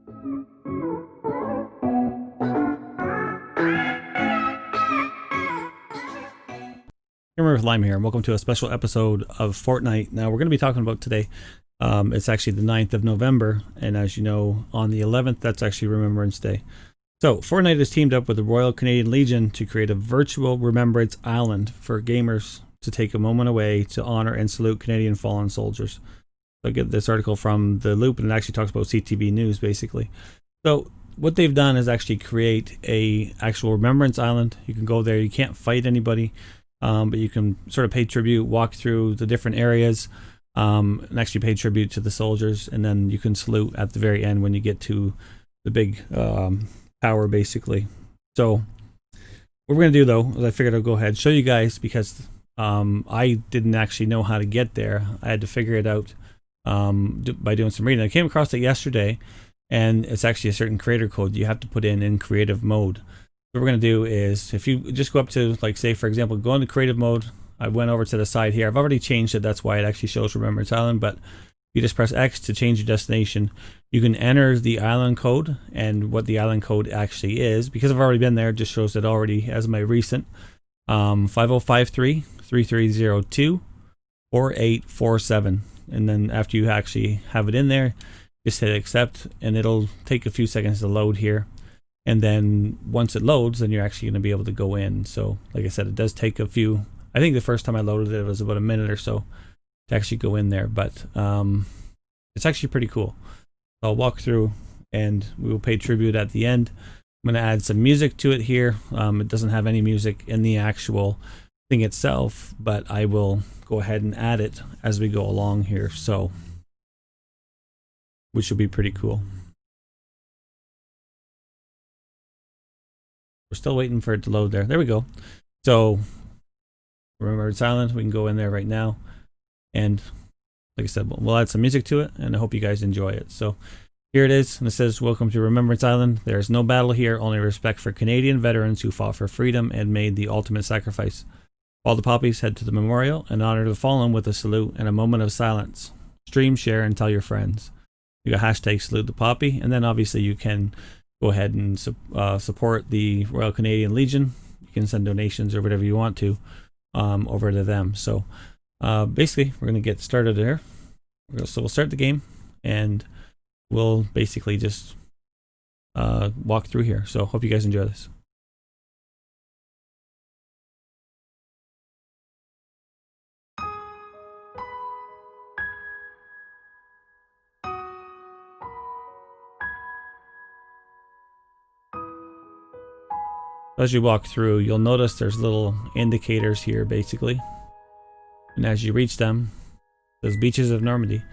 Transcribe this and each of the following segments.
Gamer with Lyme here, and welcome to a special episode of Fortnite. Now, we're going to be talking about today. It's actually the 9th of November, and as you know, on the 11th, that's actually Remembrance Day. So, Fortnite has teamed up with the Royal Canadian Legion to create a virtual Remembrance Island for gamers to take a moment away to honor and salute Canadian fallen soldiers. So I get this article from The Loop, and it actually talks about CTV News, basically. So, what they've done is actually create a actual Remembrance Island. You can go there, you can't fight anybody. But you can sort of pay tribute, walk through the different areas, and actually pay tribute to the soldiers, and then you can salute at the very end when you get to the big tower, basically. So what we're going to do, though, is I figured I'd go ahead and show you guys, because I didn't actually know how to get there. I had to figure it out by doing some reading. I came across it yesterday, and it's actually a certain creator code you have to put in creative mode. What we're going to do is, if you just go up to, like, say, for example, go into creative mode. I went over to the side here. I've already changed it. That's why it actually shows Remembrance Island. But you just press X to change your destination. You can enter the island code and what the island code actually is. Because I've already been there, it just shows it already as my recent 5053-3302-4847. And then after you actually have it in there, just hit accept, and it'll take a few seconds to load here. And then once it loads, then you're actually going to be able to go in. So, like I said, it does take a few. I think the first time I loaded it, it was about a minute or so to actually go in there. But it's actually pretty cool. So I'll walk through, and we will pay tribute at the end. I'm going to add some music to it here. It doesn't have any music in the actual thing itself, but I will go ahead and add it as we go along here. So, which will be pretty cool. We're still waiting for it to load there. There we go. So, remember, it's silent. We can go in there right now. And like I said, we'll add some music to it, and I hope you guys enjoy it. So, here it is. And it says, "Welcome to Remembrance Island. There is no battle here, only respect for Canadian veterans who fought for freedom and made the ultimate sacrifice. All the poppies head to the memorial and honor the fallen with a salute and a moment of silence. Stream, share, and tell your friends." You got hashtag salute the poppy, and then obviously you can go ahead and support the Royal Canadian Legion. You can send donations or whatever you want to over to them. So basically, we're going to get started there. So we'll start the game, and we'll basically just walk through here. So hope you guys enjoy this. As you walk through, you'll notice there's little indicators here, basically. And as you reach them, those beaches of Normandy.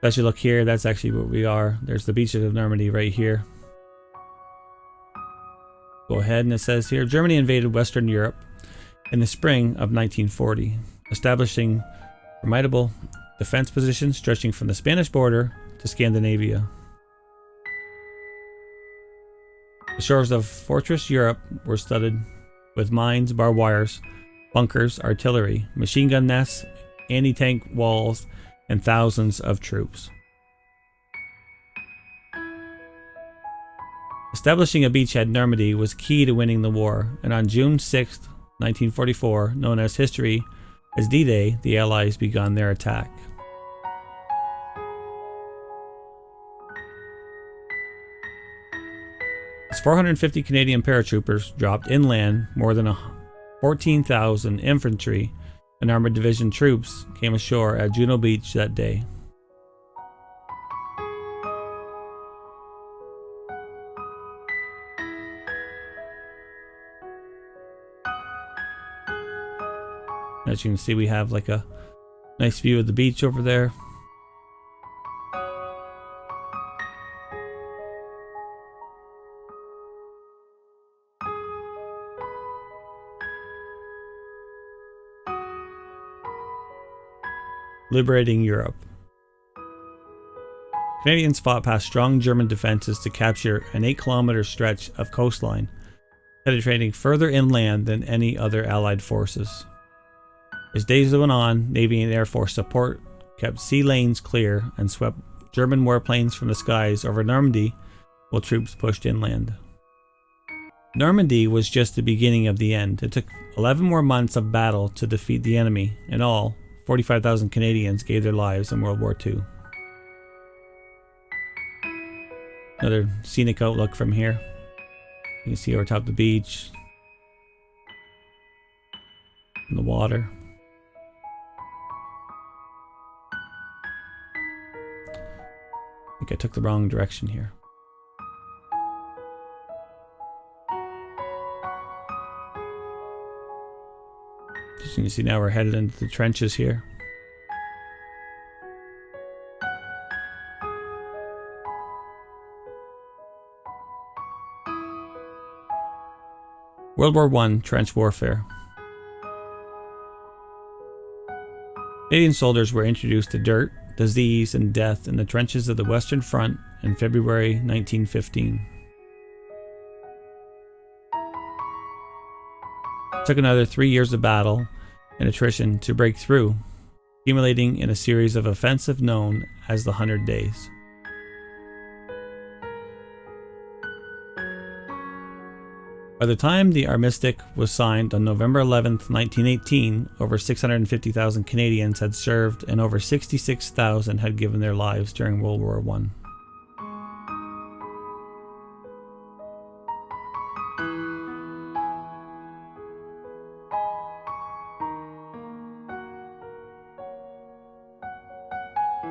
As you look here, that's actually what we are. There's the beaches of Normandy right here. Go ahead, and it says here, Germany invaded Western Europe in the spring of 1940, establishing formidable defense positions stretching from the Spanish border to Scandinavia. The shores of Fortress Europe were studded with mines, barbed wires, bunkers, artillery, machine gun nests, anti-tank walls, and thousands of troops. Establishing a beachhead Normandy was key to winning the war, and on June 6, 1944, known as history as D-Day, the Allies began their attack. As 450 Canadian paratroopers dropped inland, more than 14,000 infantry and armored division troops came ashore at Juno Beach that day. As you can see, we have like a nice view of the beach over there. Liberating Europe. Canadians fought past strong German defenses to capture an 8-kilometer stretch of coastline, penetrating further inland than any other Allied forces. As days went on, Navy and Air Force support kept sea lanes clear and swept German warplanes from the skies over Normandy while troops pushed inland. Normandy was just the beginning of the end. It took 11 more months of battle to defeat the enemy. In all, 45,000 Canadians gave their lives in World War II. Another scenic outlook from here. You can see over top the beach. And the water. I think I took the wrong direction here. As you can see now we're headed into the trenches here. World War I trench warfare. Canadian soldiers were introduced to dirt, disease, and death in the trenches of the Western Front in February 1915. It took another 3 years of battle and attrition to break through, accumulating in a series of offensives known as the 100 Days. By the time the armistice was signed on November 11, 1918, over 650,000 Canadians had served and over 66,000 had given their lives during World War I.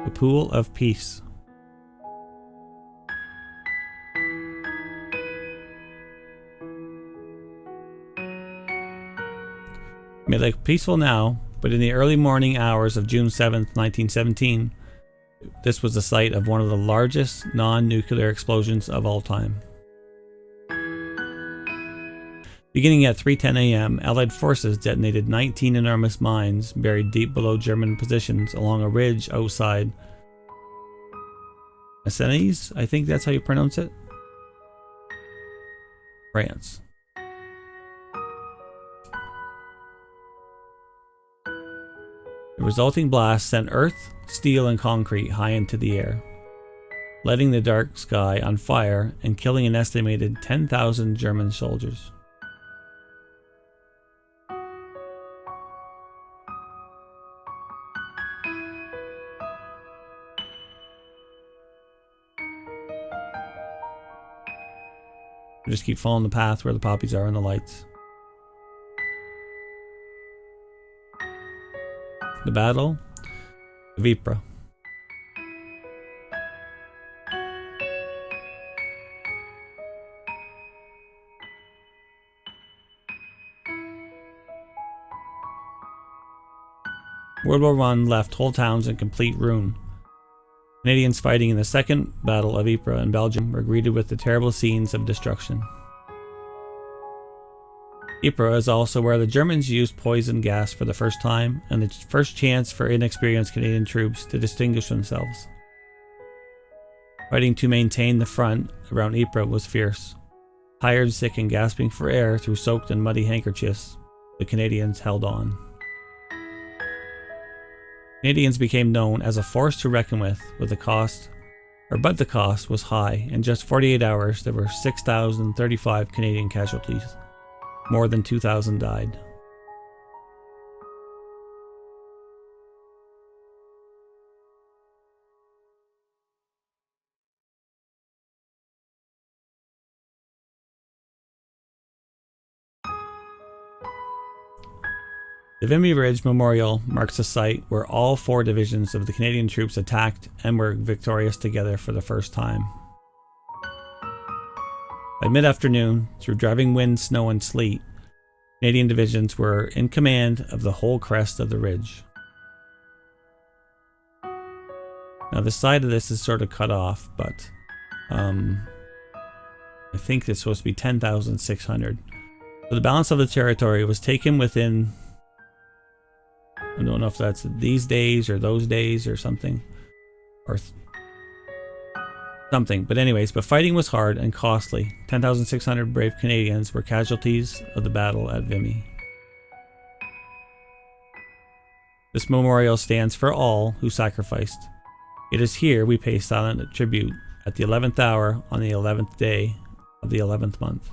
The Pool of Peace. It may look peaceful now, but in the early morning hours of June 7, 1917, this was the site of one of the largest non-nuclear explosions of all time. Beginning at 3:10 a.m., Allied forces detonated 19 enormous mines buried deep below German positions along a ridge outside Messines, I think that's how you pronounce it, France. The resulting blast sent earth, steel, and concrete high into the air, lighting the dark sky on fire and killing an estimated 10,000 German soldiers. We just keep following the path where the poppies are and the lights. The Battle of Ypres. World War I left whole towns in complete ruin. Canadians fighting in the Second Battle of Ypres in Belgium were greeted with the terrible scenes of destruction. Ypres is also where the Germans used poison gas for the first time and the first chance for inexperienced Canadian troops to distinguish themselves. Fighting to maintain the front around Ypres was fierce. Tired, sick, and gasping for air through soaked and muddy handkerchiefs, the Canadians held on. Canadians became known as a force to reckon with the cost was high. In just 48 hours, there were 6,035 Canadian casualties. More than 2,000 died. The Vimy Ridge Memorial marks the site where all 4 divisions of the Canadian troops attacked and were victorious together for the first time. By mid-afternoon, through driving wind, snow, and sleet, Canadian divisions were in command of the whole crest of the ridge. Now the side of this is sort of cut off, but I think it's supposed to be 10,600. So the balance of the territory was taken within, I don't know if that's these days or those days or something, or something. But anyways, but fighting was hard and costly. 10,600 brave Canadians were casualties of the battle at Vimy. This memorial stands for all who sacrificed. It is here we pay silent tribute at the 11th hour on the 11th day of the 11th month.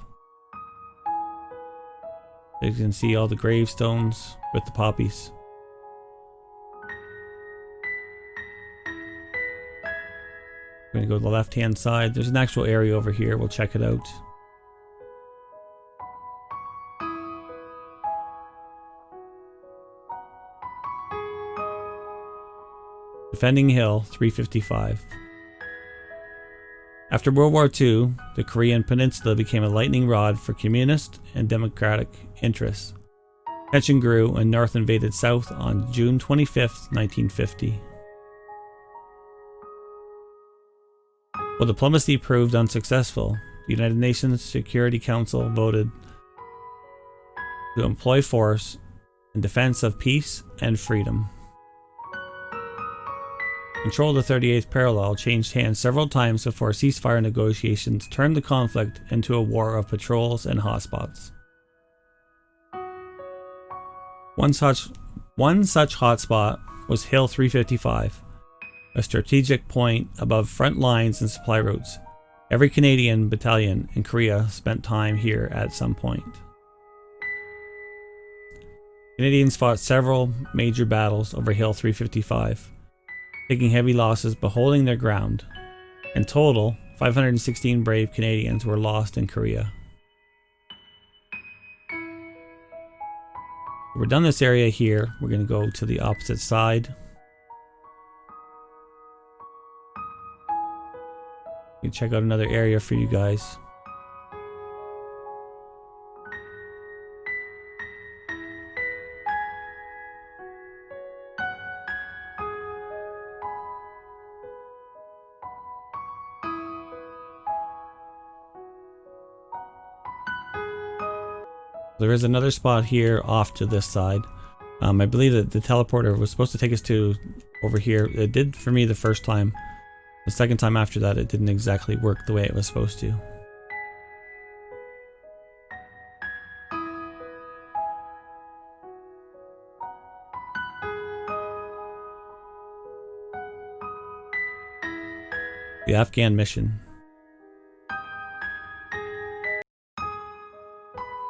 You can see all the gravestones with the poppies. We're going to go to the left-hand side. There's an actual area over here. We'll check it out. Defending Hill 355. After World War II, the Korean Peninsula became a lightning rod for communist and democratic interests. Tension grew and North invaded South on June 25, 1950. While diplomacy proved unsuccessful, the United Nations Security Council voted to employ force in defense of peace and freedom. Control of the 38th parallel changed hands several times before ceasefire negotiations turned the conflict into a war of patrols and hotspots. One such hotspot was Hill 355, a strategic point above front lines and supply routes. Every Canadian battalion in Korea spent time here at some point. Canadians fought several major battles over Hill 355, taking heavy losses but holding their ground. In total, 516 brave Canadians were lost in Korea. We're done this area here. We're going to go to the opposite side. We can check out another area for you guys. There is another spot here off to this side. I believe that the teleporter was supposed to take us to over here. It did for me the first time. The second time after that, it didn't exactly work the way it was supposed to. The Afghan mission.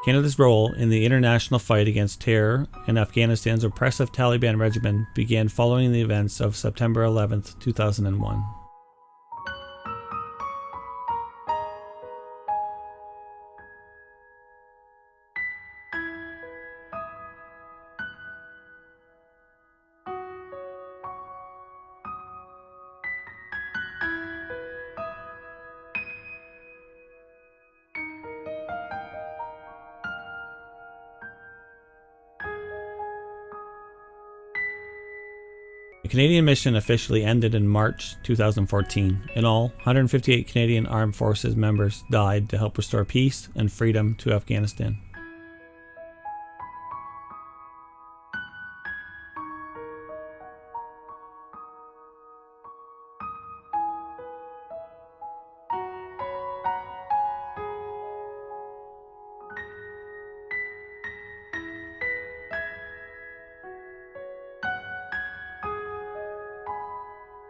Canada's role in the international fight against terror and Afghanistan's oppressive Taliban regime began following the events of September 11, 2001. The Canadian mission officially ended in March 2014. In all, 158 Canadian Armed Forces members died to help restore peace and freedom to Afghanistan.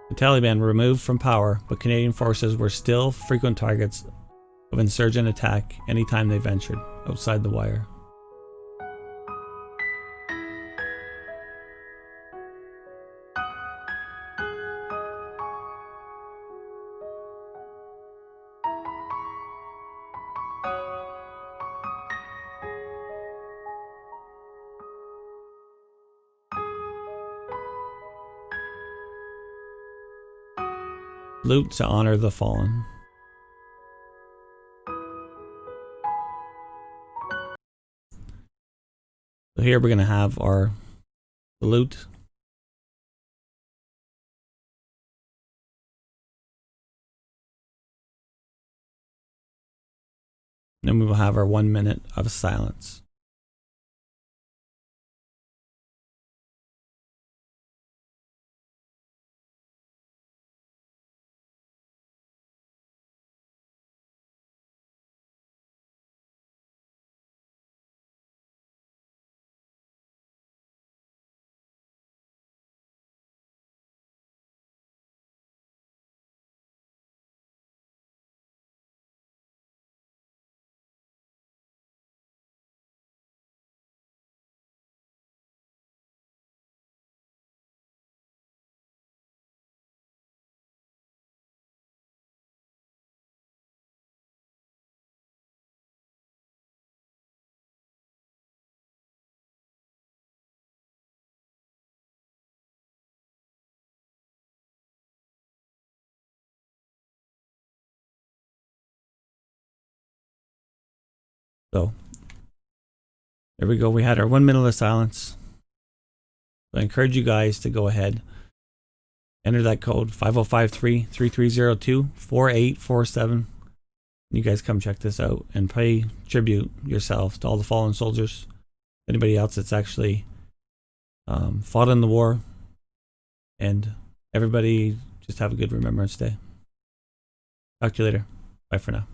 The Taliban were removed from power, but Canadian forces were still frequent targets of insurgent attack anytime they ventured outside the wire. Salute to honor the fallen. So here we're going to have our salute. Then we will have our 1 minute of silence. So there we go. We had our 1 minute of silence. So I encourage you guys to go ahead, enter that code 5053-3302-4847. You guys come check this out and pay tribute yourselves to all the fallen soldiers, anybody else that's actually fought in the war, and everybody just have a good Remembrance Day. Talk to you later. Bye for now.